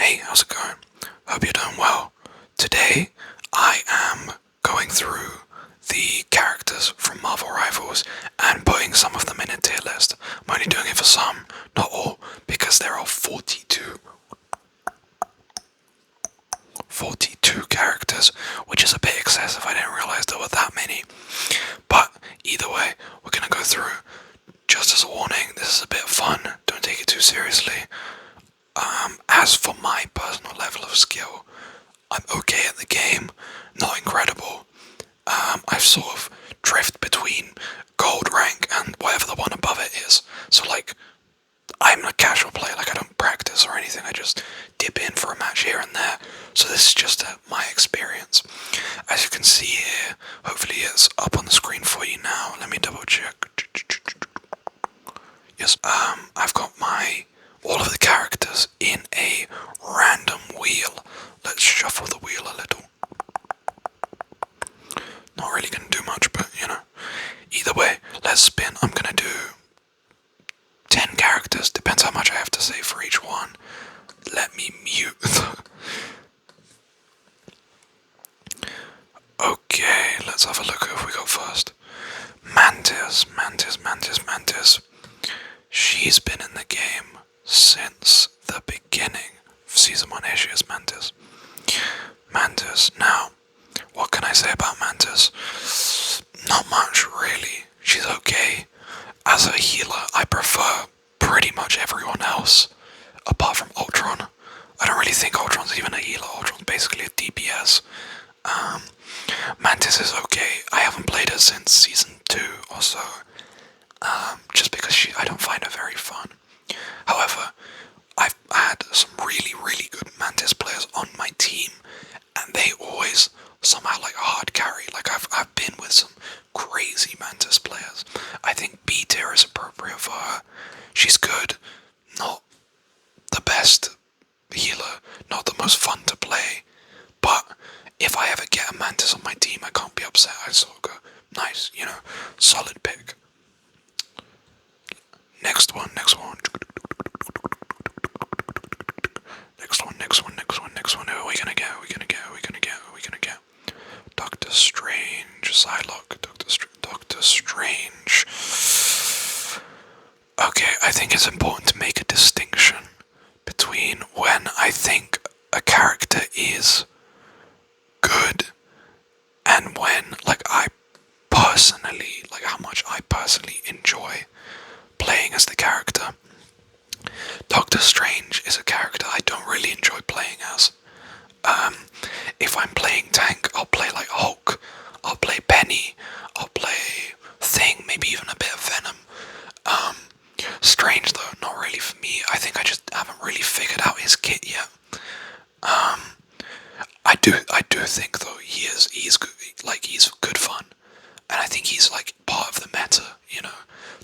Hey, how's it going? Hope you're doing well. Today, I am going through the characters from Marvel Rivals and putting some of them in a tier list. I'm only doing it for some, not all, because there are 42 characters, which is a bit excessive. I didn't realize there were that many. But either way, we're gonna go through. Just as a warning, this is a bit of fun. Don't take it too seriously. As for my personal level of skill, I'm okay at the game, not incredible. I sort of drift between gold rank and whatever the one above it is. So like, I'm a casual player, like I don't practice or anything, I just dip in for a match here and there. So this is just my experience. As you can see here, hopefully it's up on the screen for you now. Let me double check. Yes, I've got all of the characters in a random wheel. Let's shuffle the wheel a little. Not really gonna do much, but you know. Either way, let's spin. I'm gonna do 10 characters, depends how much I have to say for each one. Let me mute. Okay, let's have a look at who we got first. Mantis. She's been in the game since the beginning of Season 1. Here she is, Mantis. Now, what can I say about Mantis? Not much, really. She's okay. As a healer, I prefer pretty much everyone else, apart from Ultron. I don't really think Ultron's even a healer. Ultron's basically a DPS. Mantis is okay. I haven't played her since Season 2 or so. Just because I don't find her very fun. However, I've had some really good Mantis players on my team, and they always somehow like hard carry. Like I've been with some crazy Mantis players. I think B tier is appropriate for her. She's good, not the best healer, not the most fun to play, but if I ever get a Mantis on my team, I can't be upset. I sort of go, nice, solid pick. Next one. Who are we gonna get? Doctor Strange, Psylocke, Doctor Strange. Okay, I think it's important to make a distinction between when I think a character is good and when, how much I personally enjoy playing as the character. Doctor Strange is a character I don't really enjoy playing as. If I'm playing tank, I'll play like Hulk, I'll play Penny, I'll play Thing, maybe even a bit of Venom. Strange though, not really for me. I think I just haven't really figured out his kit yet. I do think though he's good, he's good fun, and I think he's like part of the meta,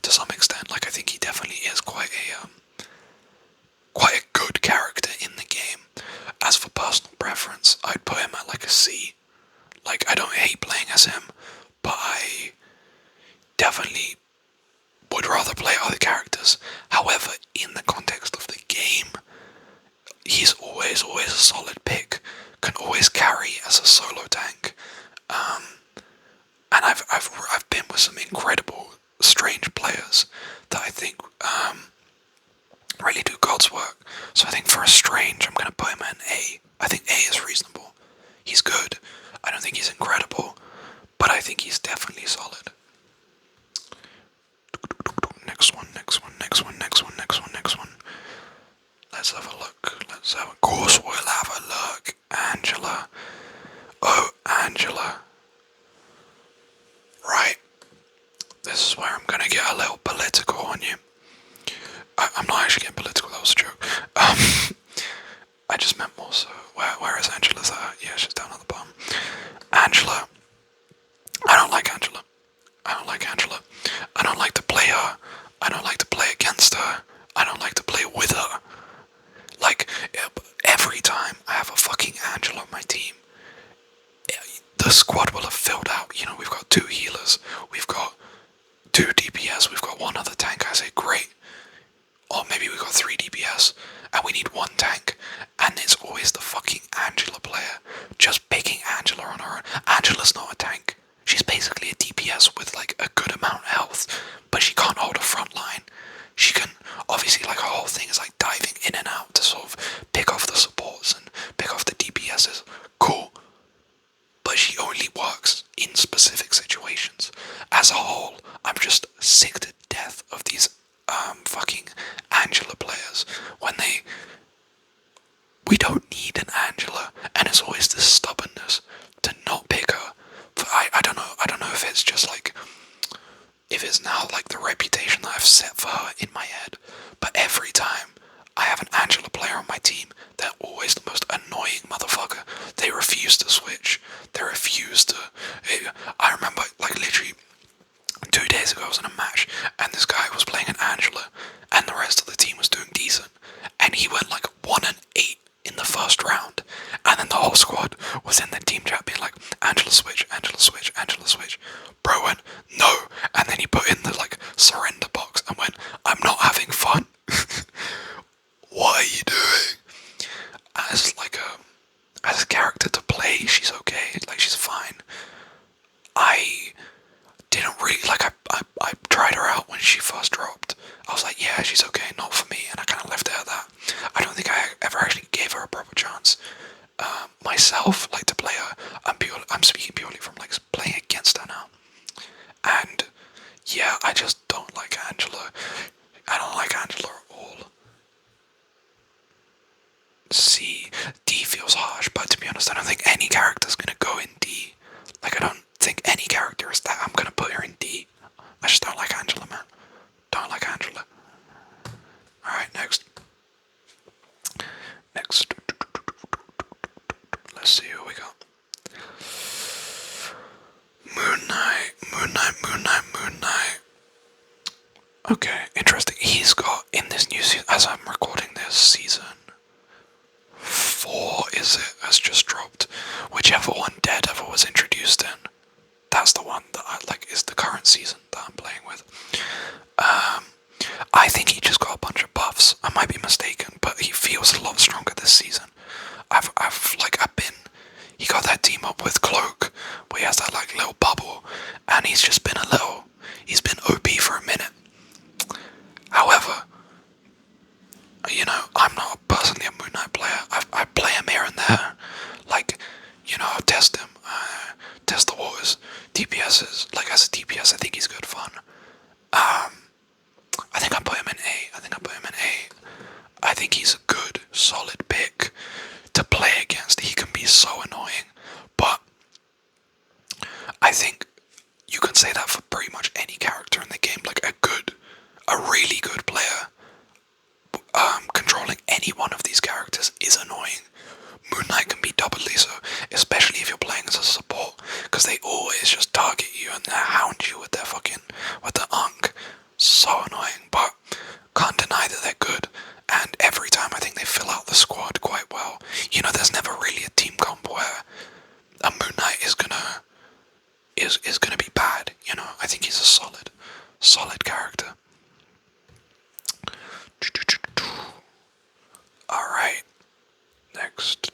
to some extent. Like I think he definitely is quite a good character in the game. As for personal preference, I'd put him at like a C. Like I don't hate playing as him, but I definitely would rather play other characters. However, in the context of the game, he's always a solid pick. Can always carry as a solo tank. And I've been with some incredible Strange players that I think really do God's work. So I think for a Strange, I'm gonna put him at an A. I think A is reasonable. He's good. I don't think he's incredible, but I think he's definitely solid. Next one. Let's have a look. Of course we'll have a look. Angela. Oh, Angela. Right. This is where I'm gonna get a little political on you. I'm not actually getting political, that was a joke. I just meant more so. Where is Angela's at? Yeah, she's down at the bottom. Angela. I don't like Angela. I don't like to play her. I don't like to play against her. I don't like to play with her. Like, every time I have a fucking Angela on my team, the squad will have filled out. We've got 2 healers, we've got 2 DPS, we've got 1 other tank. I say, great. Or maybe we've got 3 DPS, and we need 1 tank, and it's we don't need an Angela, and it's always this stubbornness to not pick her. But I don't know if it's just like, if it's now like the reputation that I've set for her in my head, but every time I have an Angela player on my team, they're always the most annoying motherfucker. They refuse to switch. They refuse to. I remember, like, literally 2 days ago I was in a match, and this guy was playing an Angela, and the rest of the team was doing decent, and he went like 1-8 in the first round, and then the whole squad was in the team chat being like, Angela switch, Angela switch, Angela switch. Bro went, no, and then he put in the like surrender box and went, I'm not having fun. What are you doing? As like as a character to play, she's okay, like she's fine. I didn't really like, I tried her out when she first dropped. I was like, yeah, she's okay, not for me, and I kind of left it at that. I don't think I ever actually gave her a proper chance myself, like to play her. I'm speaking purely from like playing against her now, and yeah, I just don't like Angela. I don't like Angela at all. C, D feels harsh, but to be honest, I don't think any character's gonna go in D. Like, I don't think any character is that I'm gonna put her in D. I just don't like Angela, man. Don't like Angela. Alright, next. Next. Let's see who we got. Moon Knight, Moon Knight, Moon Knight, Moon Knight. Okay, interesting. He's got, in this new season, as I'm recording this, season 4, is it, has just dropped. Whichever one Daredevil was introduced in, that's the one that I like, is the current season that I'm playing with. I think he just got a bunch of buffs. I might be mistaken, but he feels a lot stronger this season. He got that team up with Cloak, where he has that like little bubble, and he's just been he's been OP for a minute. However, you know, I'm not personally a Moon Knight player. I play him here and there, like, you know, I'll test him, test the waters. DPSs, like as a DPS, I think he's good fun. I think I put him in A. I think he's a good, solid pick to play against. He can be so annoying, but I think you can say that for pretty much any character in the game. Like a really good player, controlling any one of these characters is annoying. Moon Knight can be doubly so, especially if you're playing as a support, because they always just target you and they hound you with their unk. So annoying, but can't deny that they're good, and every time I think they fill out the squad quite well. You know, there's never really a team comp where a Moon Knight is gonna be bad, you know. I think he's a solid character. Alright. Next.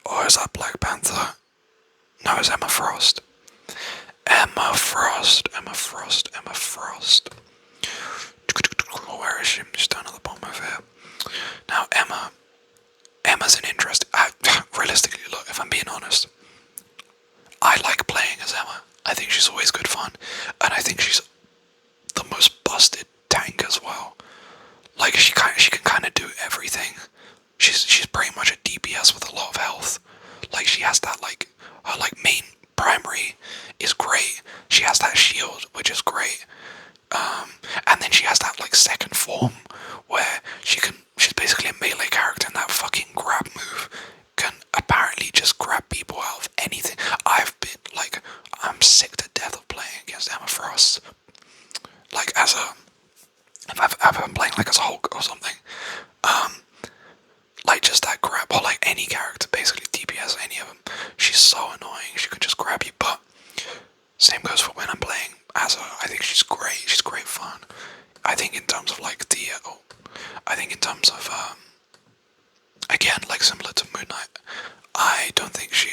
Oh, is that Black Panther? No, it's Emma Frost. Emma Frost. Where is she? She's down at the bottom over here. Now, Emma's an interest. Realistically, look, if I'm being honest, I like playing as Emma. I think she's always good fun, and I think she's the most busted tank as well. Like, she can kind of do everything. She's pretty much a DPS with a lot of health. Like, she has that, like, her like main primary is great. She has that shield, which is great. And then she has that like second form where she's basically a melee character, and that fucking grab move can apparently just grab people out of anything. I'm sick to death of playing against Emma Frost. Like, if I've been playing like as a Hulk or something, like just that grab, or like any character, basically DPS, any of them, she's so annoying. She could just grab you, but same goes for when I'm playing as her. I think she's great. She's great fun. I think in terms of like again, like similar to Moon Knight, I don't think she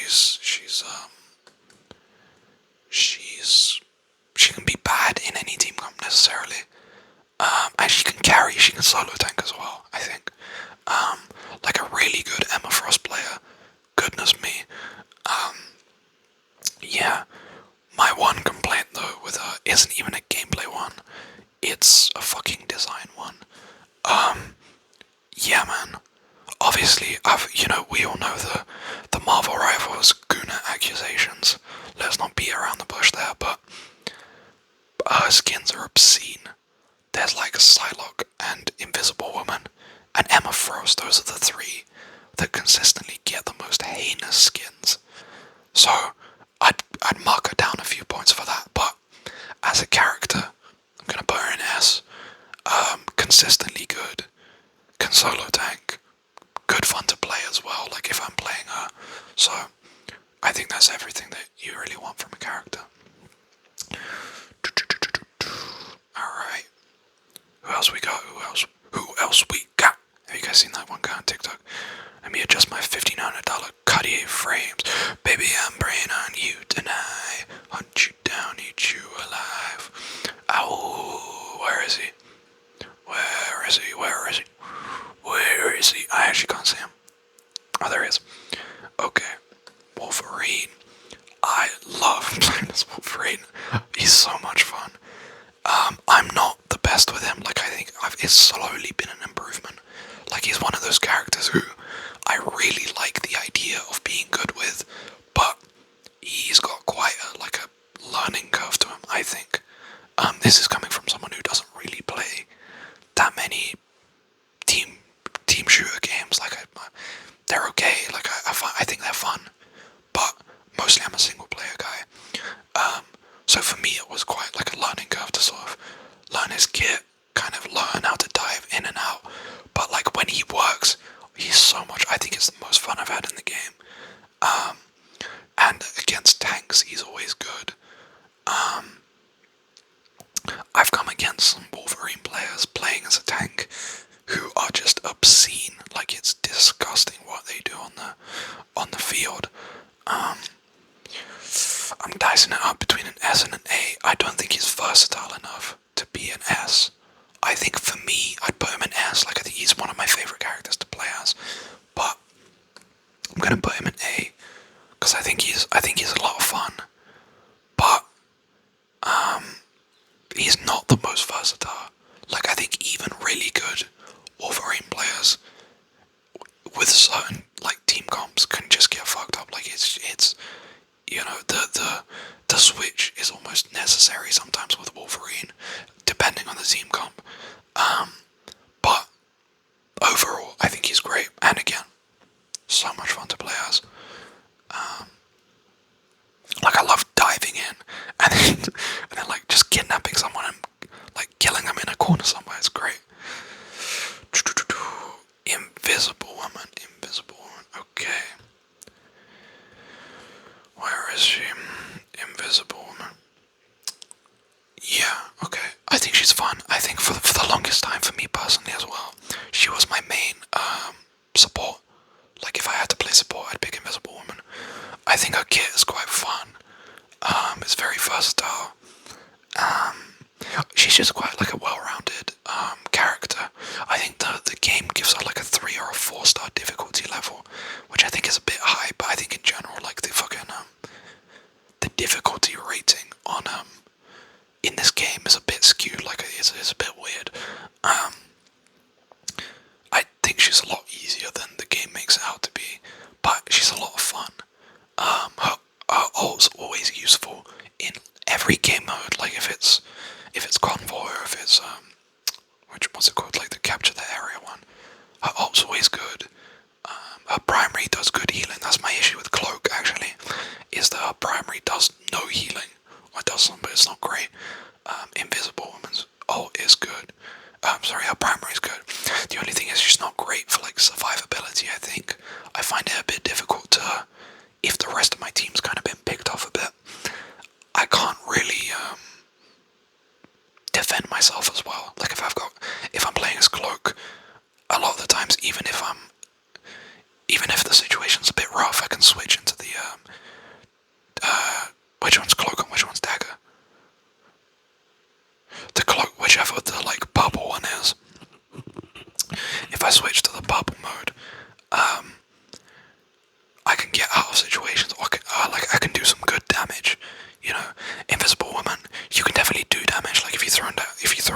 can be bad in any team comp necessarily. And she can carry, she can solo tank as well, I think. Like a really good Emma Frost player. Goodness me. Yeah. My one complaint though with her isn't even a gameplay one. It's a fucking design one. we all know the Marvel Rivals Guna accusations. Let's not beat around the bush there, but her skins are obscene. There's like Psylocke and Invisible Woman and Emma Frost. Those are the three that consistently get the most heinous skins. So I'd mark her down a few points for that. But as a character, I'm gonna put her in S. Consistently good. Can solo tank. Good fun to play as well. Like if I'm playing her. So I think that's everything that you really want from a character. Alright. Who else we got? Who else we got? Have you guys seen that one guy on TikTok? Let me adjust my $1,500 Cartier frames. Baby, I'm praying on you tonight. Hunt you down, eat you alive. Ow, where is he? Where is he? Where is he? Where is he? I actually can't see him. Oh, there he is. Okay. Wolverine. I love playing as Wolverine. He's so much fun. I'm not the best with him. Like, I think it's slowly been an improvement. Like, he's one of those characters who I really like the idea of being good with, but he's got quite a learning curve to him, I think. This is coming from someone who doesn't really play that many team shooter games. Like, they're okay. Like, I think they're fun, but mostly I'm a single player guy. So for me, it was quite like a learning curve to sort of learn his kit, kind of learn how to dive in and out. But like when he works, he's so much. I think it's the most fun I've had in the game. And against tanks, he's always good. I've come against some Wolverine players playing as a tank who are just obscene. Like, it's disgusting what they do on the field. I'm dicing it up between an S and an A. I don't think he's versatile enough to be an S. I think for me, I'd put him in S. Like, I think he's one of my favorite characters to play as. But I'm gonna put him in A because I think he's a lot of fun. But he's not the most versatile. Like, I think even really good Wolverine players with certain like team comps can just get fucked up. Like, it's the switch is almost necessary sometimes with Wolverine, depending on the team comp. But overall, I think he's great. And again, so much fun to play as. Like, I love diving in and then like just kidnapping someone and like killing them in a corner somewhere. It's great. Invisible Woman. Okay. Where is she? Invisible Woman. Yeah, okay. I think she's fun. I think for the longest time, for me personally as well, she was my main support. Like, if I had to play support, I'd pick Invisible Woman. I think her kit is quite fun. It's very versatile. She's just quite like a well-rounded character. I think the game gives her like a 3 or a 4-star difficulty level, which I think is a bit high. But I think in general, like the the difficulty rating on in this game is a bit skewed. Like, it's a bit weird. I think she's a lot easier than the game makes it out to be, but she's a lot of fun. Her ult's always useful in every game mode. Like, if it's convoy or if it's what's it called, like the capture the area one. Her ult's always good. Her primary does good healing. That's my issue with Cloak, actually, is that her primary does no healing. Or does some, but it's not great. Invisible Woman's ult is good. Her primary is good. The only thing is she's not great for like survivability, I think. I find it a bit difficult to, if the rest of my team's kind of been picked off a bit, I can't really defend myself as well. Like, if I'm playing as Cloak, a lot of the times, even if the situation's a bit rough, I can switch into the which one's Cloak and which one's Dagger? The Cloak, whichever the like purple one is. If I switch to the purple mode, I can get out of situations, or I can do some good damage. You know, Invisible Woman, you can definitely do damage. Like, if you throw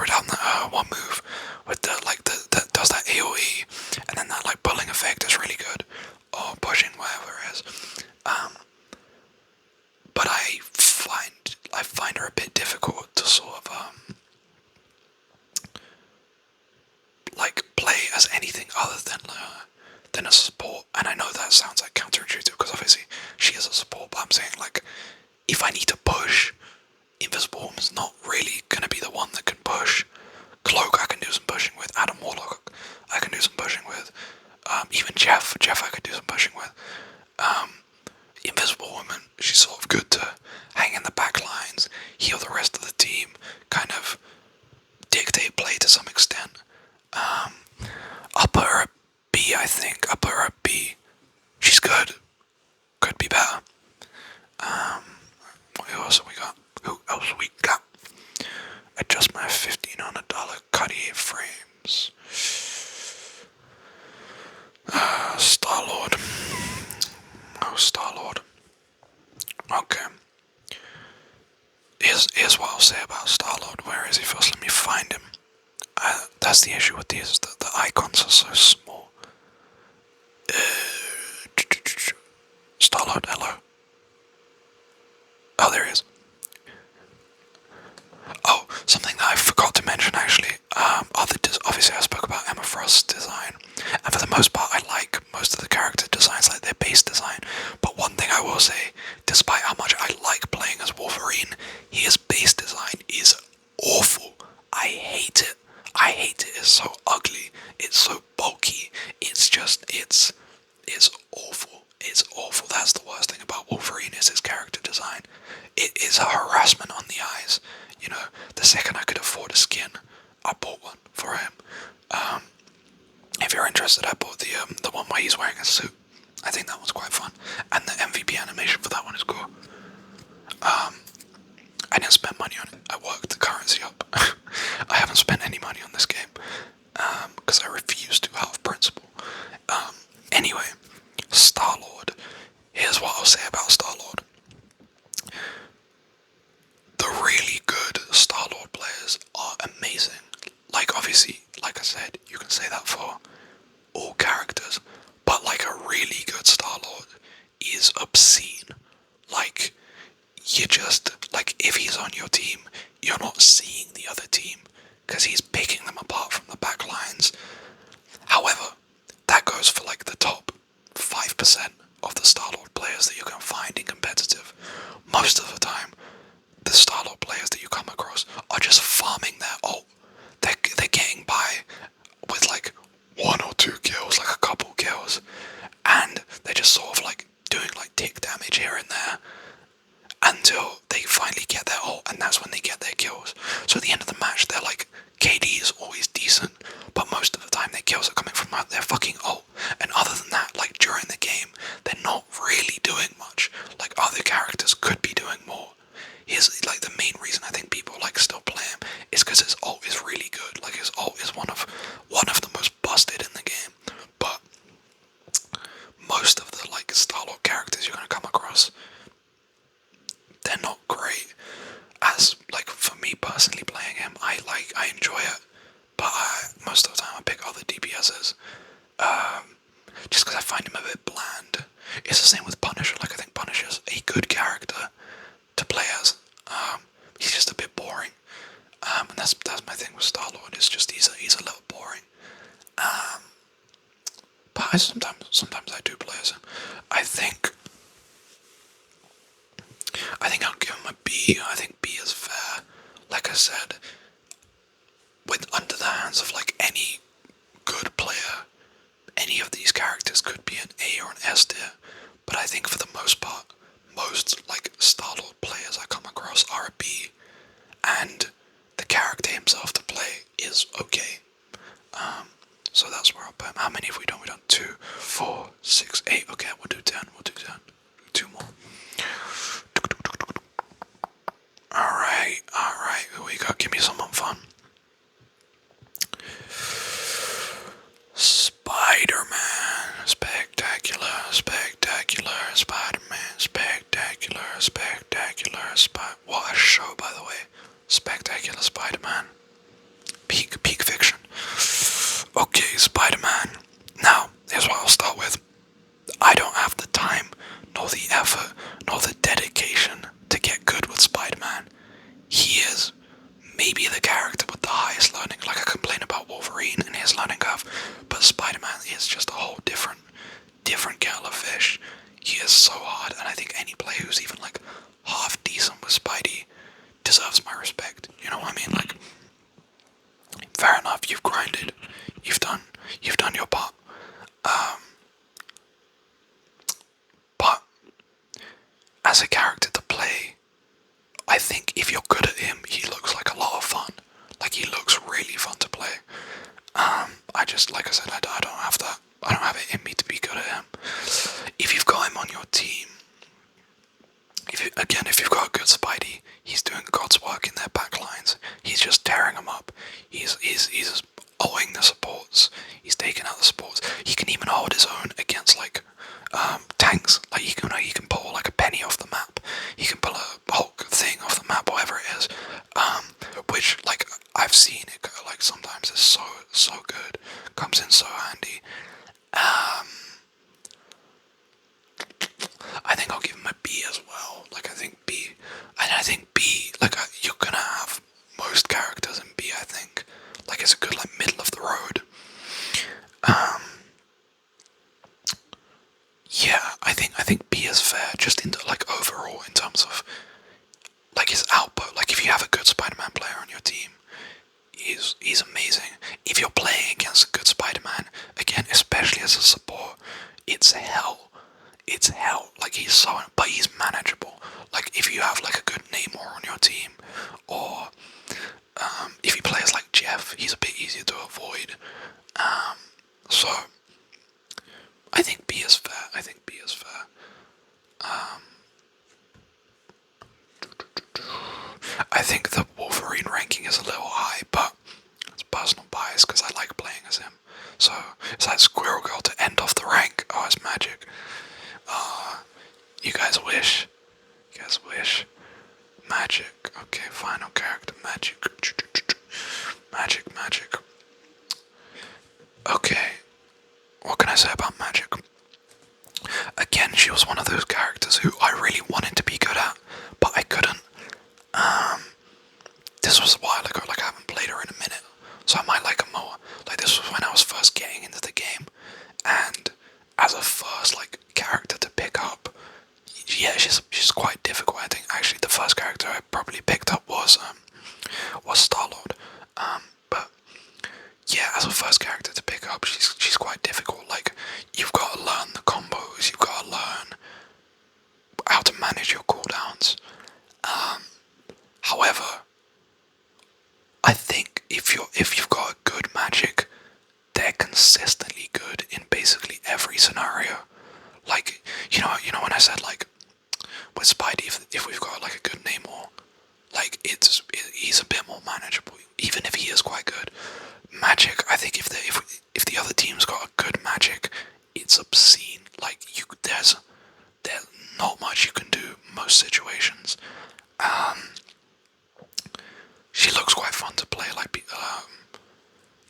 it down that one move with the does that AOE, and then that like pulling effect is really good. play as anything other than a support. And I know that sounds like counterintuitive because obviously she is a support, but I'm saying like if I need to push, Invisible Woman's not really gonna be the one that can push. Cloak I can do some pushing with. Adam Warlock I can do some pushing with. Even Jeff I could do some pushing with. Invisible Woman, she's sort of good to hang in the back lines, heal the rest of the team, kind of dictate play to some extent. I'll put her at B, I think. I'll put her at B. She's good. Could be better. What else have we got? Who else we got? Adjust my $1,500 Cartier frames. Star-Lord. Oh, Star-Lord. Okay. Here's what I'll say about Star-Lord. Where is he first? Let me find him. That's the issue with these, the icons are so small. Star-Lord, hello. Oh, there he is. Oh, something that I forgot to mention actually. Obviously I spoke about Emma Frost's design, and for the most part I like most of the character designs, like their base design. But one thing I will say, despite how much I like playing as Wolverine, his base design is awful. I hate it. It's so ugly. It's so bulky. It's awful. It's awful. That's the worst thing about Wolverine is his character design. It is a harassment on the eyes. You know, the second I could afford a skin, I bought one for him. If you're interested, I bought the one where he's wearing a suit. I think that one's quite fun, and the MVP animation for that one is cool. I didn't spend money on it. I worked the currency up. I haven't spent any money on this game because I refuse to out of principle. Anyway, Star-Lord. Here's what I'll say about Star-Lord. The really good Star-Lord players are amazing. Like, obviously, like I said, you can say that for all characters, but like a really good Star-Lord is obscene. Like, you just, like, if he's on your team, you're not seeing the other team, because he's picking them apart from the back lines. However, that goes for like the top 5% of the Star-Lord players that you can find in competitive. Most of the time, the Star-Lord players that you come across are just farming their ult. They're getting by with like 1 or 2 kills, like a couple kills, and they're just sort of like doing like tick damage here and there until they finally get their ult, and that's when they get their kills. So at the end of the match, they're like, KD is always decent, but most of the time their kills are coming from their fucking ult. And other than that, like during the game, they're not really doing much. Like other characters could be doing more. Here's like the main reason I think people like still play him is because his ult is really good. Like his ult is one of the most busted in the game. But most of the like Star-Lord characters you're gonna come across, they're not great. As like for me personally playing him, I enjoy it, but most of the time I pick other DPSs, just because I find him a bit bland. It's the same with Punisher. Like I think Punisher's a good character to play as. He's just a bit boring, and that's my thing with Star-Lord. It's just he's a little boring. But sometimes I do play as him. I think I'll give him a B. I think B is fair. Like I said, with under the hands of like any good player, any of these characters could be an A or an S tier. But I think for the most part, most like Star-Lord players I come across are a B, and the character himself to play is okay. So that's where I'll put him. How many have we done? We've done 2, 4, 6, 8. Okay, we'll do 10. We'll do 10. 2 more. Alright, who we got? Give me someone fun. Spider-Man. Spectacular Spider-Man. What a show, by the way. Spectacular Spider-Man. Peak fiction. Okay, Spider-Man. Now, here's what I'll start with. I don't have the time, nor the effort, nor the dedication to get good with Spider-Man. He is maybe the character with the highest learning. Like I complain about Wolverine and his learning curve, just, like I said, I don't have that. I don't have it in me to be good at him. If you've got him on your team, if you've got a good Spidey, he's doing God's work in their backlines. He's just tearing them up. He's owing the supports. He's taking out the supports. He can even hold his own against like tanks. Like he can pull like a penny off the map. He can pull a Hulk thing off the map, whatever it is. Which like I've seen it go, like sometimes it's so good. Comes in so handy. I think I'll give him a B as well. Like I think B, and I think B. Like you're gonna have most characters in B. I think like it's a good like middle of the road. Yeah, I think B is fair. Just in like overall in terms of like his output. Like if you have a good Spider-Man player on your team, he's amazing. If you're playing against a good Spider-Man, again, especially as a support, it's hell. It's hell. Like but he's manageable. Like if you have like a good Namor on your team, or if he plays like Jeff, he's a bit easier to avoid. So I think B is fair. I think B is fair. I think the Wolverine ranking is a little high, but it's personal bias because I like playing as him. So it's like Squirrel Girl to end off the rank. Oh, it's magic. You guys wish. You guys wish. Magic. Okay, final character. Magic. Magic. Okay. What can I say about Magic? Again, she was one of those characters who I really wanted to be good at, but I couldn't. This was a while ago, like I haven't played her in a minute, so I might like her more. Like this was when I was first getting into the game, and as a first like character to pick up, yeah, she's quite difficult. I think actually the first character I probably picked up was Star-Lord. But yeah, as a first character to pick up, she's quite difficult. Like you've got to learn the combos, you've got to learn how to manage your cooldowns. However, I think if you've got a good Magic, they're consistently good in basically every scenario. Like you know when I said like with Spidey, if we've got like a good Namor, like he's a bit more manageable, even if he is quite good. Magic, I think if the other team's got a good Magic, it's obscene. Like there's not much you can do in most situations. She looks quite fun to play,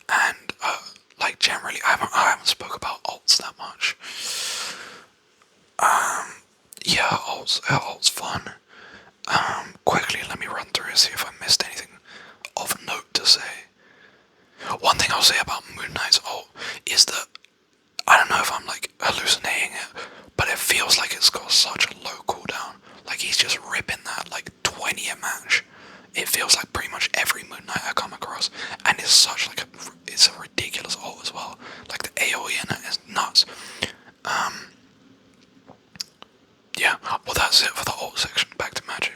and like generally, I haven't spoke about alts that much. Yeah, alts fun. Quickly, let me run through and see if I missed anything of note to say. One thing I'll say about Moon Knight's ult is that I don't know if I'm like hallucinating it, but it feels like it's got such a low cooldown. Like he's just ripping that like 20 a match. It feels like pretty much every Moon Knight I come across, and it's such like it's a ridiculous ult as well. Like the AoE in it is nuts. Yeah, well that's it for the ult section. Back to Magic.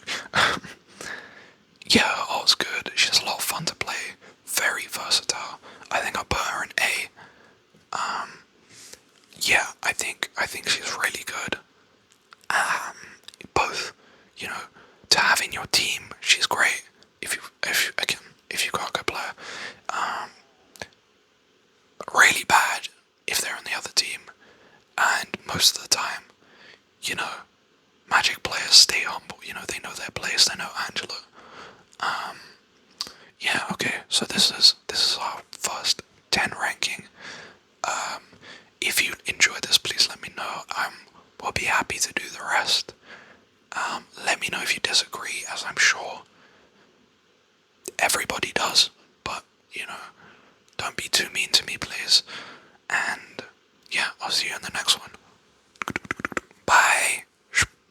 Yeah, ult's good. She's a lot of fun to play. Very versatile. I think I'll put her in A. Yeah, I think she's really good. Both, to have in your team, she's great. If you got a good player. Really bad if they're on the other team, and most of the time, Magic players stay humble. They know their place. They know Angela. Yeah. Okay. So this is our first 10 ranking. If you enjoyed this, please let me know. We'll be happy to do the rest. Let me know if you disagree, as I'm sure everybody does. But don't be too mean to me, please. And yeah, I'll see you in the next one.